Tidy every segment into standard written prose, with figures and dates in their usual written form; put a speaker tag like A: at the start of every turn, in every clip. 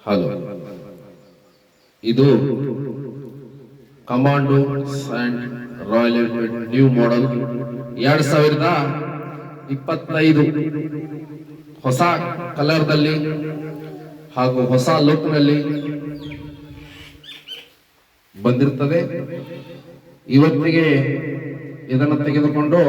A: Hello, ಇದು commando sand Royal Enfield new model 2025 ಹೊಸ ಕಲರ್ದಲ್ಲಿ ಹಾಗೂ ಹೊಸ ಲುಕ್ನಲ್ಲಿ ಬಂದಿರ್ತದೆ. ಇವತ್ತಿಗೆ ಇದನ್ನು ತೆಗೆದುಕೊಂಡು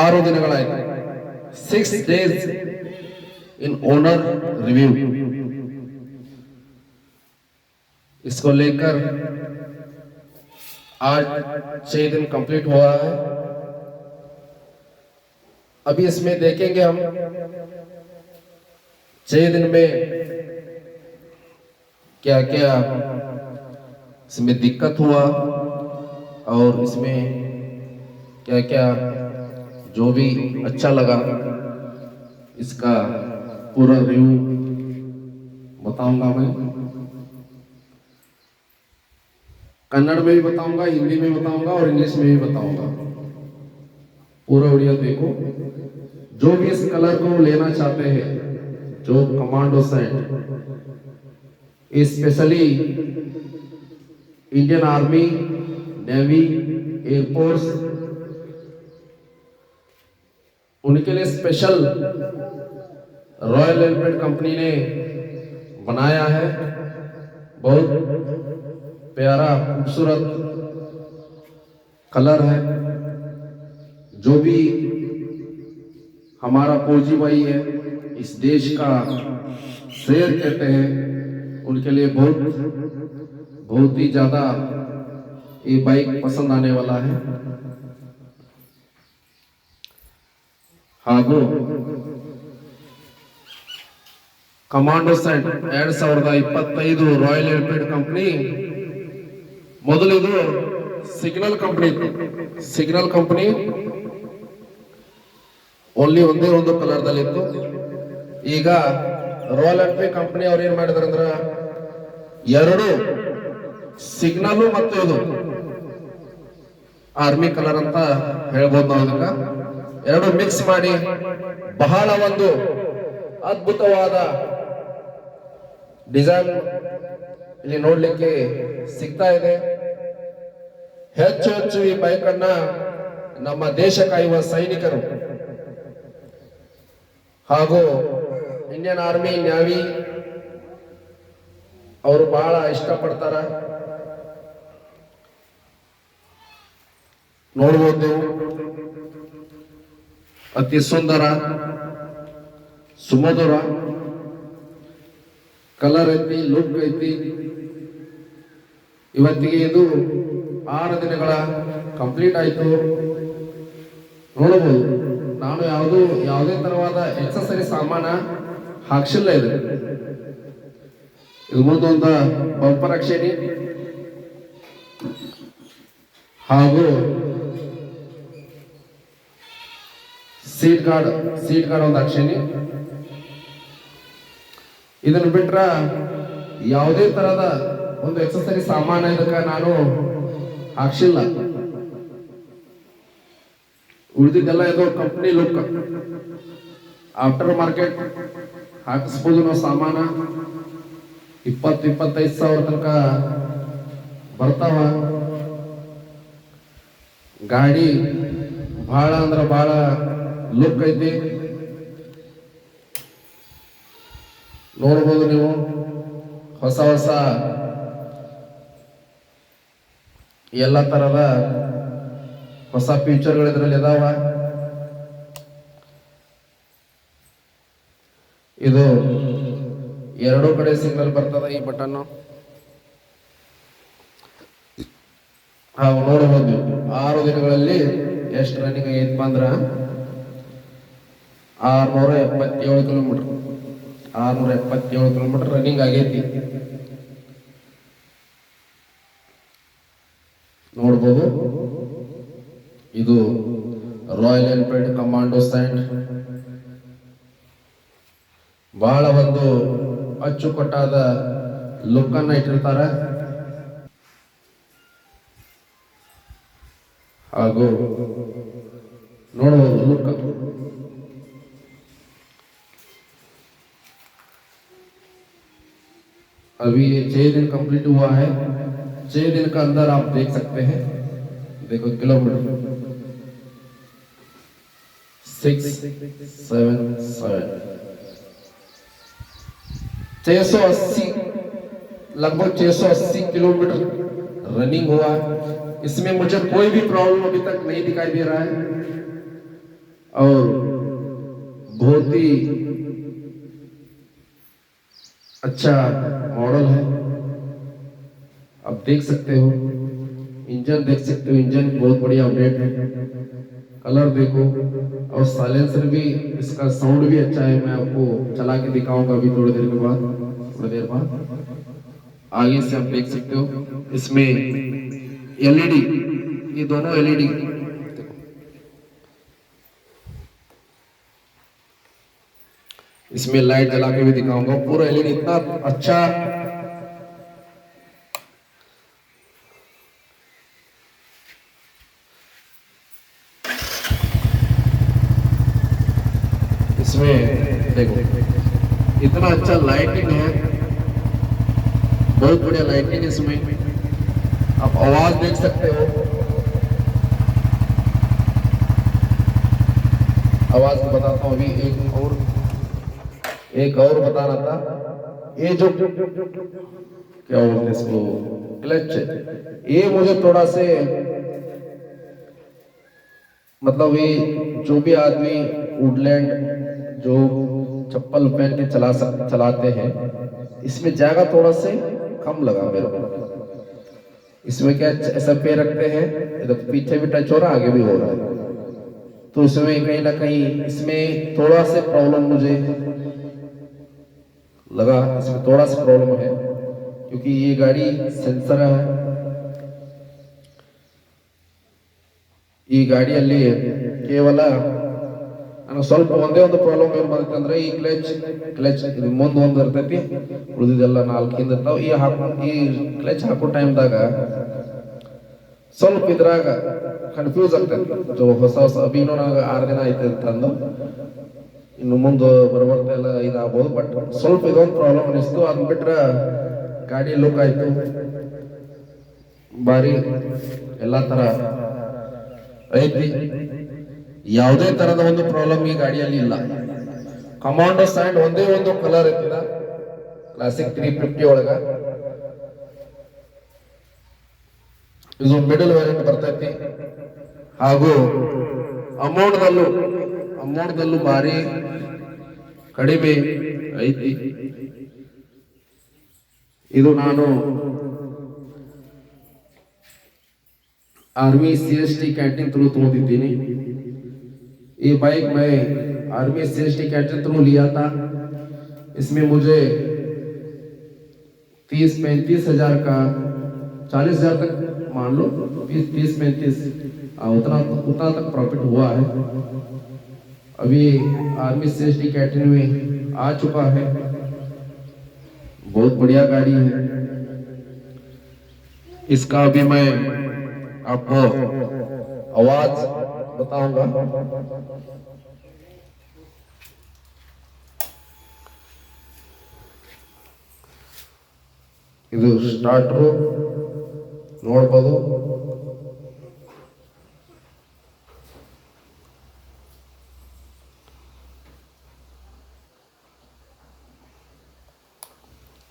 A: 6 ದಿನಗಳಾಯಿತು. 6 days in ओनर रिव्यू. इसको लेकर आज 6 दिन कंप्लीट हुआ है. अभी इसमें देखेंगे हम 6 दिन में क्या क्या इसमें दिक्कत हुआ और इसमें क्या क्या जो भी अच्छा लगा, इसका पूरा रिव्यू बताऊंगा. मैं कन्नड़ में भी बताऊंगा, हिंदी में बताऊंगा और इंग्लिश में भी बताऊंगा. पूरा वीडियो देखो. जो भी इस कलर को लेना चाहते हैं, जो commando set, specially Indian army, navy, air force, उनके लिए स्पेशल रॉयल एनफील्ड कंपनी ने बनाया है. बहुत प्यारा खूबसूरत कलर है. जो भी हमारा फौजी भाई है, इस देश का शेर कहते हैं, उनके लिए बहुत ही ज्यादा ये बाइक पसंद आने वाला है. ಹಾಗೂ commando set 2025 royal Enfield company. ಮೊದಲು ಇದು ಸಿಗ್ನಲ್ ಕಂಪನಿ ಇತ್ತು. ಸಿಗ್ನಲ್ ಕಂಪನಿ ಓನ್ಲಿ ಒಂದೇ ಒಂದು ಕಲರ್ ದಲ್ಲಿ ಇತ್ತು. ಈಗ ರಾಯಲ್ ಎನ್ಫೀಲ್ಡ್ ಕಂಪನಿ ಅವ್ರು ಏನ್ ಮಾಡಿದಾರೆ ಅಂದ್ರ, ಎರಡು ಸಿಗ್ನಲ್ ಮತ್ತು ಇದು ಆರ್ಮಿ ಕಲರ್ ಅಂತ ಹೇಳ್ಬೋದು ನಾವು. ಇದಕ್ಕ ಎರಡು ಮಿಕ್ಸ್ ಮಾಡಿ ಬಹಳ ಒಂದು ಅದ್ಭುತವಾದ ಡಿಸೈನ್ ಇಲ್ಲಿ ನೋಡ್ಲಿಕ್ಕೆ ಸಿಗ್ತಾ ಇದೆ. ಹೆಚ್ಚು ಹೆಚ್ಚು ಈ ಬೈಕ್ ಅನ್ನ ನಮ್ಮ ದೇಶ ಕಾಯುವ ಸೈನಿಕರು ಹಾಗೂ ಇಂಡಿಯನ್ ಆರ್ಮಿ, ನ್ಯಾವಿ ಅವರು ಬಹಳ ಇಷ್ಟಪಡ್ತಾರ. ನೋಡ್ಬೋದು ನೀವು, ಅತಿ ಸುಂದರ ಸುಮಧುರ ಕಲರ್ ಐತಿ, ಲುಕ್ ಐತಿ. ಇವತ್ತಿಗೆ ಇದು 6 ದಿನಗಳ ಕಂಪ್ಲೀಟ್ ಆಯ್ತು. ನೋಡಬಹುದು, ನಾನು ಯಾವುದೇ ತರವಾದ ಎಕ್ಸಸರಿ ಸಾಮಾನ ಹಾಕ್ಸಿಲ್ಲ. ಇದು ಮುಂದೊಂದ ಬಂಪರ್ ಅಕ್ಷೇನಿ ಹಾಗೂ ಸೀಟ್ ಗಾರ್ಡ್ ಒಂದು ಅಕ್ಷೇನಿ. ಇದನ್ನು ಬಿಟ್ರ ಯಾವುದೇ ತರಹದ ಒಂದು ಎಕ್ಸಸರಿ ಸಾಮಾನ ಇದಕ್ಕೆ ನಾನು ಹಾಕ್ಸಿಲ್ಲ. ಉಳಿದಿದ್ದೆಲ್ಲ ಇದು ಕಂಪ್ನಿ ಲುಕ್. ಆಫ್ಟರ್ ಮಾರ್ಕೆಟ್ ಹಾಕಿಸ್ಬೋದು ನಾವು ಸಾಮಾನ. 20-25 ಸಾವಿರ ತನಕ ಬರ್ತಾವ. ಗಾಡಿ ಬಹಳ ಅಂದ್ರ ಬಹಳ ಲುಕ್ ಐತಿ. ನೋಡ್ಬೋದು ನೀವು, ಹೊಸ ಹೊಸ ಎಲ್ಲ ತರದ ಹೊಸ ಫೀಚರ್ಗಳು ಇದರಲ್ಲಿ ಇದಾವ. ಇದು ಎರಡೂ ಕಡೆ ಸಿಗ್ನಲ್ ಬರ್ತದ. ಈ ಬಟನ್ ನೋಡಬಹುದು. 6 ದಿನಗಳಲ್ಲಿ ಎಷ್ಟು ರನ್ನಿಂಗ್ ಆಗೈತಪ್ಪ ಅಂದ್ರ 677 ಕಿಲೋಮೀಟರ್. 677 ಕಿಲೋಮೀಟರ್ ರನ್ನಿಂಗ್ ಆಗೈತಿ. ನೋಡ್ಬೋದು, ಇದು ರಾಯಲ್ ಎನ್ಫೀಲ್ಡ್ ಕಮಾಂಡೋ ಸ್ಯಾಂಡ್. ಬಹಳ ಒಂದು ಅಚ್ಚುಕಟ್ಟಾದ ಲುಕ್ ಅನ್ನ ಇಟ್ಟಿರ್ತಾರೆ. ಹಾಗೂ ನೋಡಬಹುದು ಲುಕ್. अभी ये 6 दिन कंप्लीट हुआ है। 6 दिन का अंदर आप देख सकते हैं, देखो किलोमीटर 677 680, लगभग 680 किलोमीटर रनिंग हुआ है। इसमें मुझे कोई भी प्रॉब्लम अभी तक नहीं दिखाई दे रहा है और बहुत ही अच्छा मॉडल है। आप देख सकते हो, इंजन देख सकते हो, इंजन बहुत बढ़िया अपडेट है। कलर देखो और साइलेंसर भी, इसका साउंड भी अच्छा है। मैं आपको चला के दिखाऊंगा अभी थोड़ी देर के बाद, थोड़ी देर बाद। आगे से आप देख सकते हो इसमें एलईडी, ये दोनों एलईडी देखो, इसमें लाइट जला के भी दिखाऊंगा। पूरा एलईडी इतना अच्छा, इसमें देखो इतना अच्छा लाइटिंग है, बहुत बढ़िया लाइटिंग है इसमें। आप आवाज देख सकते हो, आवाज को बताता हूँ अभी। एक और बता रहा था, ये जो क्या बोलते हैं इसको, क्लच, ये मुझे थोड़ा से मतलब ये जो भी आदमी वुडलैंड जो चप्पल पहन के चलाते हैं, इसमें जगह थोड़ा से कम लगा मेरे को। इसमें क्या ऐसा पैर रखते हैं, इधर पीछे भी टच हो रहा है, आगे भी हो रहा है, तो इसमें कहीं ना कहीं इसमें थोड़ा से प्रॉब्लम मुझे लगा। इसमें थोड़ा सा प्रॉब्लम है क्योंकि ये गाड़ी सेंसर है, ಈ ಗಾಡಿಯಲ್ಲಿ ಕೇವಲ ನಾನು ಸ್ವಲ್ಪ ಒಂದೇ ಒಂದು ಪ್ರಾಬ್ಲಮ್ ಏನು ಬರುತ್ತೆ ಅಂದ್ರೆ ಈ ಕ್ಲಚ್ ಇದು ಮುಂದೆ ಒಂದು ಇರ್ತೈತಿ, ಉಳಿದಿದೆಲ್ಲ 4 ಹಿಂದೆ ಇರ್ತಾವ. ಈ ಕ್ಲಚ್ ಹಾಕೋ ಟೈಮ್ದಾಗ ಸ್ವಲ್ಪ ಇದ್ರಾಗ ಕನ್ಫ್ಯೂಸ್ ಆಗ್ತೈತಿ. ಹೊಸ ಅಭಿನೂ ನನಗೆ 6 ದಿನ ಆಯ್ತು ಅಂತಂದು, ಇನ್ನು ಮುಂದೆ ಬರ್ಬರ್ತಾ ಎಲ್ಲ ಇದಾಗ್ಬೋದು. ಬಟ್ ಸ್ವಲ್ಪ ಇದೊಂದು ಪ್ರಾಬ್ಲಮ್ ಅನಿಸ್ತು. ಅದನ್ನ ಬಿಟ್ರೆ ಗಾಡಿ ಲುಕ್ ಆಯ್ತು ಬಾರಿ, ಎಲ್ಲಾ ತರ ಐತಿ. ಯಾವುದೇ ತರದ ಒಂದು ಪ್ರಾಬ್ಲಮ್ ಈ ಗಾಡಿಯಲ್ಲಿ ಇಲ್ಲ. ಕಮಾಂಡೋ ಸ್ಟ್ಯಾಂಡ್ ಒಂದೇ ಒಂದು ಕಲರ್ ಐತಿದ ಕ್ಲಾಸಿಕ್ 350 ಒಳಗ, ಇದು ಮಿಡಲ್ ವೇರಿಯಂಟ್ ಬರ್ತೈತಿ. ಹಾಗೂ ಅಮೌಂಟ್ದಲ್ಲೂ ಭಾರಿ ಕಡಿಮೆ ಐತಿ. ಇದು ನಾನು आर्मी CST कैंटीन थ्रू तोड़िದ್ದೀನಿ. ये बाइक मैं आर्मी CST कैंटीन थ्रू लिया था. इसमें मुझे 30-35 हजार का, 40 हजार तक मान लो, 30-35 उतना तक प्रॉफिट हुआ है. अभी आर्मी CST कैंटीन में आ चुका है. बहुत बढ़िया गाड़ी है. इसका अभी मैं आपको आवाज बताऊंगा. ಇದು ಸ್ಟಾರ್ಟರ್ ನೋಡಬಹುದು.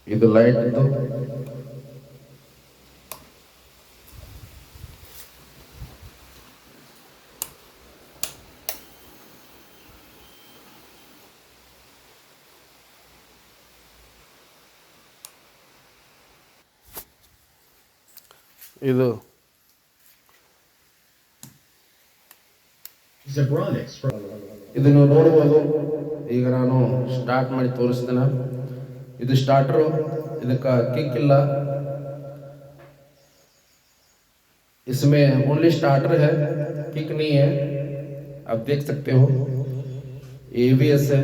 A: ಇದು ಲೈಟ್ ಇದು, ಇದು ಇದನ್ನು ನೋಡಬಹುದು. ಈಗ ನಾನು ಸ್ಟಾರ್ಟ್ ಮಾಡಿ ತೋರಿಸ್ತೇನೆ. ಇದು ಸ್ಟಾರ್ಟರ್, ಇದಕ್ಕೆ ಕಿಕ್ ಇಲ್ಲ. इसमें ओनली स्टार्टर है, किक नहीं है. आप देख सकते हो. ABS है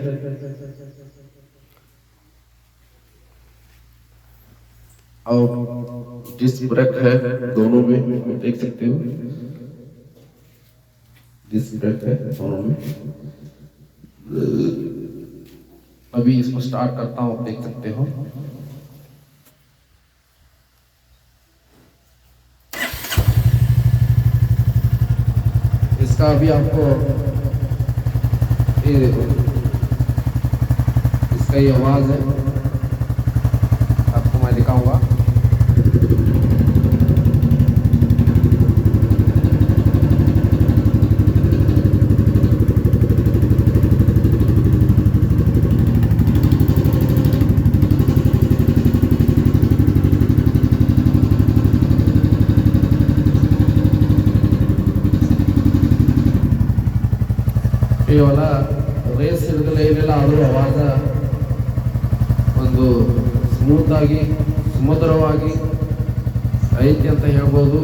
A: और डिस्क ब्रेक है दोनों में, देख सकते हो. डिस्क ब्रेक है दोनों में. अभी इसको स्टार्ट करता हूँ, देख सकते हो. इसका अभी आपको ये देखो, इसका ये आवाज़ है, आपको मैं दिखाऊंगा। ये वाला ರೇಸ್ ಹಿಡಿದಲ್ಲ ಏನಿಲ್ಲ, ಆದರೂ ಆವಾಜ ಒಂದು ಸ್ಮೂತ್ ಆಗಿ ಸುಮಧುರವಾಗಿ ಐತಿ ಅಂತ ಹೇಳ್ಬೋದು.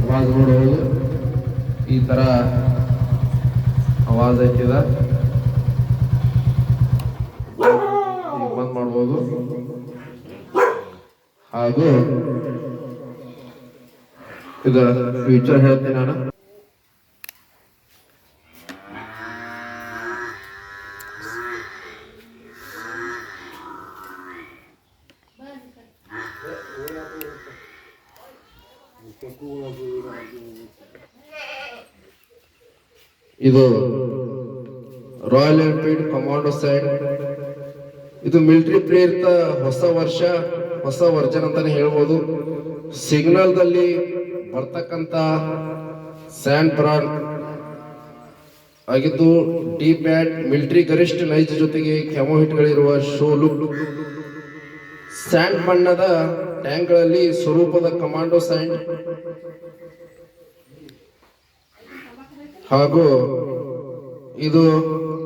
A: आवाज ನೋಡಬಹುದು, ಈ ತರ आवाज ಐತಿದ, ಬಂದ್ ಮಾಡಬಹುದು. ಹಾಗೂ ಇದರ ಫ್ಯೂಚರ್ ಹೇಳ್ತೀನಿ ನಾನು. ಇದು ರಾಯಲ್ ಎನ್ಫೀಲ್ಡ್ ಕಮಾಂಡೋ ಸೈಡ್, ಇದು ಮಿಲಿಟರಿ ಪ್ರೇರಿತ ಹೊಸ ವರ್ಜನ್ ಅಂತಾನೆ ಹೇಳ್ಬೋದು. ಸಿಗ್ನಲ್ ದಲ್ಲಿ ಬರ್ತಕ್ಕಂತ ಸ್ಯಾಂಡ್ ಬ್ರಾಂಡ್ ಆಗಿದ್ದು, ಡಿ ಪ್ಯಾಡ್ ಮಿಲಿಟರಿ ಗರಿಷ್ಠ ನೈಜ ಜೊತೆಗೆ ಕೆಮೋ ಹಿಟ್ಗಳಿರುವ ಶೋ ಲುಕ್ ಸ್ಯಾಂಡ್ ಬಣ್ಣದ ಟ್ಯಾಂಕ್ಗಳಲ್ಲಿ ಸ್ವರೂಪದ ಕಮಾಂಡೋ ಸೈಂಡ್ ಹಾಗೂ ಇದು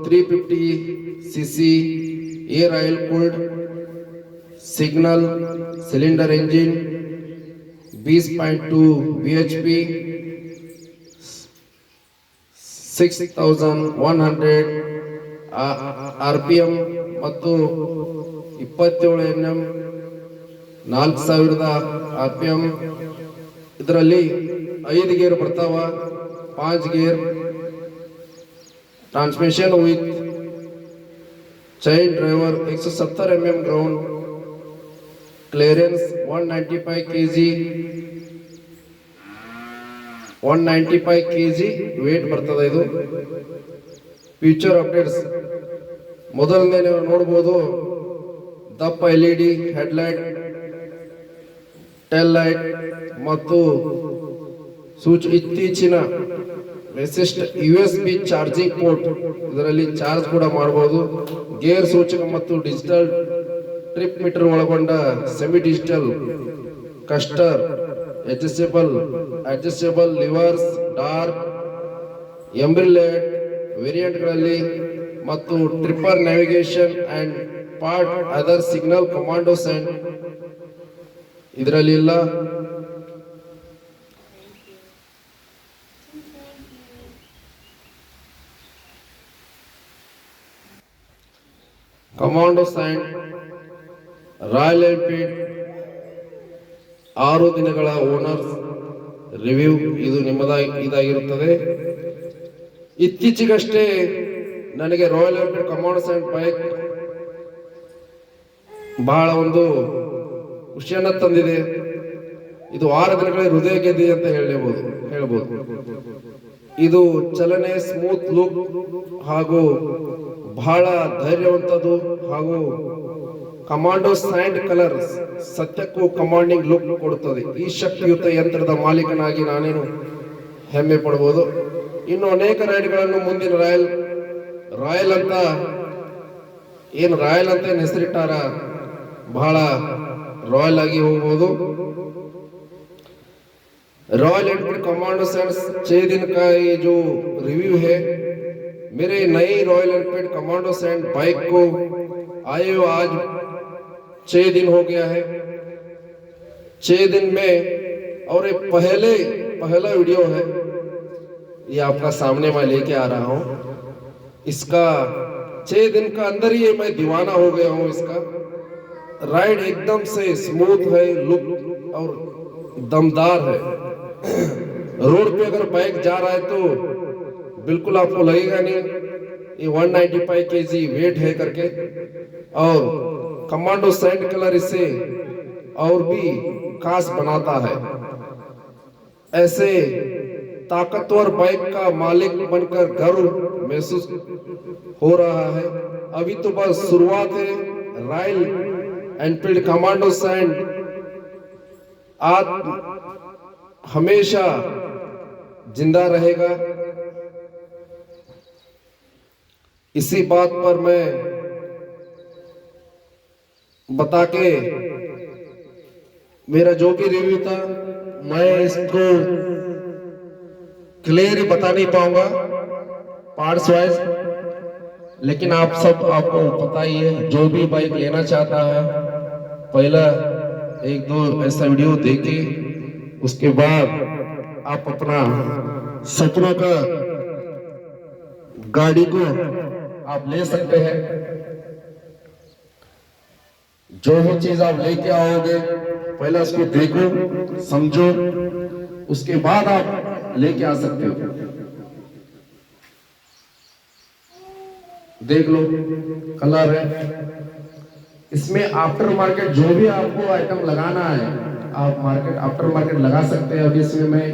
A: 350cc air oil cooled signal cylinder engine 20.2 bhp 6100 rpm ಮತ್ತು 27 nm 4000 rpm. ಇದರಲ್ಲಿ 5 ಗೇರ್ ಬರ್ತಾವ, 5 gear transmission with child driver 170 mm ground clearance 195 kg weight बರ್ತದೆ. ಇದು ಫ್ಯೂಚರ್ ಅಪ್ಡೇಟ್ಸ್ ಮೊದಲನೇ ನೀವು ನೋಡಬಹುದು, ದಪ್ಪ LED ಹೆಡ್ಲೈಟ್, ಟೇಲ್ ಲೈಟ್ ಮತ್ತು ಇತ್ತೀಚಿನ ವಿಶಿಷ್ಟ USB ಚಾರ್ಜಿಂಗ್ ಪೋರ್ಟ್, ಇದರಲ್ಲಿ ಚಾರ್ಜ್ ಕೂಡ ಮಾಡಬಹುದು. ಗೇರ್ ಸೂಚಕ ಮತ್ತು ಡಿಜಿಟಲ್ ಟ್ರಿಪ್ ಮೀಟರ್ ಒಳಗೊಂಡ semi digital cluster adjustable levers, dark ಎಂಬ್ರಿಲೇಟ್ ವೇರಿಯಂಟ್ಗಳಲ್ಲಿ ಮತ್ತು Tripper navigation and part other signal commando sign ಇದರಲ್ಲಿ ಇಲ್ಲ. ಕಮಾಂಡೋ ಸೈಂಡ್ ರಾಯಲ್ ಎನ್ಫೀಲ್ಡ್ 6 ದಿನಗಳ ಓನರ್ ರಿವ್ಯೂ ಇದು ಇದಾಗಿರುತ್ತದೆ. ಇತ್ತೀಚೆಗಷ್ಟೇ ನನಗೆ ರಾಯಲ್ ಎನ್ಫೀಲ್ಡ್ ಕಮಾಂಡೋ ಸೈಂಡ್ ಬೈಕ್ ಬಹಳ ಒಂದು ಖುಷಿಯನ್ನ ತಂದಿದೆ. ಇದು 6 ದಿನಗಳ ಹೃದಯ ಗೆದ್ದೆ ಅಂತ ಹೇಳ್ಬೋದು. ಇದು ಚಲನೆ ಸ್ಮೂತ್ ಲುಕ್ ಹಾಗೂ ಬಹಳ ಧೈರ್ಯವಂತದ್ದು ಹಾಗೂ ಕಮಾಂಡೋ ಸೈಂಡ್ ಕಲರ್ ಸತ್ಯಕ್ಕೂ ಕಮಾಂಡಿಂಗ್ ಲುಕ್ ಕೊಡುತ್ತದೆ. ಈ ಶಕ್ತಿಯುತ ಯಂತ್ರದ ಮಾಲೀಕನಾಗಿ ನಾನೇನು ಹೆಮ್ಮೆ ಪಡಬಹುದು. ಇನ್ನು ಅನೇಕ ರೈಡ್ಗಳನ್ನು ಮುಂದಿನ ರಾಯಲ್ ಅಂತ ಹೆಸರಿಟ್ಟಾರ, ಬಹಳ ರಾಯಲ್ ಆಗಿ ಹೋಗಬಹುದು. रॉयल एनफील्ड कमांडो सैंड 6 दिन का ये जो रिव्यू है, मेरे नई royal Enfield commando sand bike को आए हुए आज 6 दिन हो गया है. 6 दिन में और पहले पहला वीडियो है, ये आपका सामने मैं लेके आ रहा हूँ। इसका 6 दिन का अंदर ही मैं दीवाना हो गया हूँ। इसका राइड एकदम से स्मूथ है, लुक और दमदार है। रोड पे अगर बाइक जा रहा है तो बिल्कुल आपको लगेगा नहीं ये 195 kg वेट है करके। और कमांडो सैंड कलर इसे और भी खास बनाता है। ऐसे ताकतवर बाइक का मालिक बनकर गर्व महसूस हो रहा है। अभी तो बस शुरुआत है। रॉयल एनफील्ड कमांडो सैंड आज हमेशा जिंदा रहेगा। इसी बात पर मैं बता के मेरा जो भी रिव्यू था मैं इसको क्लियर ही बता नहीं पाऊंगा पार्ट्स वाइज, लेकिन आप सब आपको पता ही है। जो भी बाइक लेना चाहता है पहला 1-2 ऐसा वीडियो देखे, उसके बाद आप अपना सपनों का गाड़ी को आप ले सकते हैं। जो भी चीज आप लेके आओगे पहले उसको देखो, समझो, उसके बाद आप लेके आ सकते हो। देख लो कलर है इसमें। आफ्टर मार्केट जो भी आपको आइटम लगाना है आप मार्केट आफ्टर मार्केट लगा सकते हैं। अभी इसमें मैं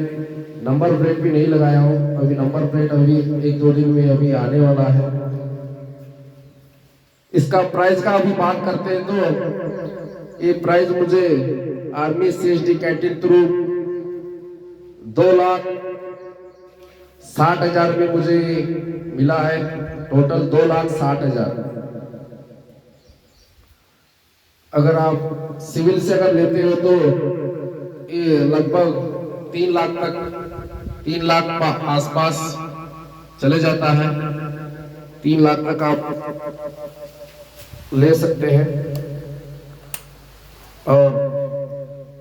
A: नंबर प्लेट भी नहीं लगाया हूँ। अभी नंबर प्लेट अभी 1-2 दिन में अभी आने वाला है। इसका प्राइस का अभी बात करते हैं तो ये प्राइस मुझे आर्मी CSD कैंटीन थ्रू 2,60,000 में मुझे मिला है। टोटल 2,60,000। अगर आप सिविल से अगर लेते हो तो ये लगभग 3 लाख तक 3 लाख आसपास चले जाता है। 3 लाख तक आप ले सकते हैं। और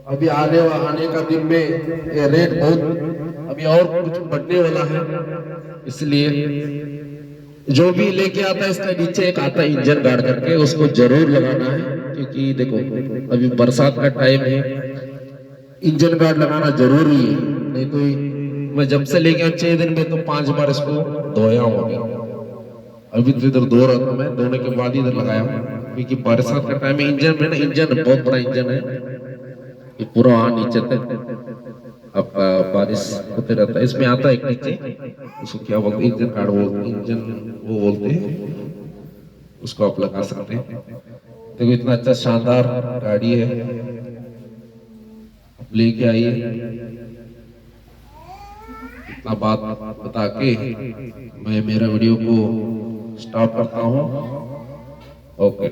A: अभी आने का दिन में ये रेट बहुत अभी और कुछ बढ़ने वाला है। इसलिए जो भी लेके आता है इसका नीचे एक आता है इंजन गार्ड करके, उसको जरूर लगाना है। क्योंकि देखो अभी बरसात का टाइम है, इंजन गार्ड लगाना जरूरी है। नहीं तो मैं जब से लेके आया 6 दिन में तो 5 बार इसको धोया हो गया। अभी तो इधर धो रहा था मैं, धोने के बाद इधर लगाया हूँ। क्योंकि बरसात का टाइम है, इंजन में ना, इंजन बहुत बड़ा इंजन है, ये पूरा वहां नीचे तक अब बारिश होते रहता है। इसमें आता है एक नीचे, उसको क्या बोलते हैं, इंजन कार्ड इंजन वो बोलते हैं, उसको आप लगा सकते हैं। देखो इतना अच्छा शानदार गाड़ी है, लेके आइए। इतना बात बता के मैं मेरा वीडियो को स्टॉप करता हूँ। ओके।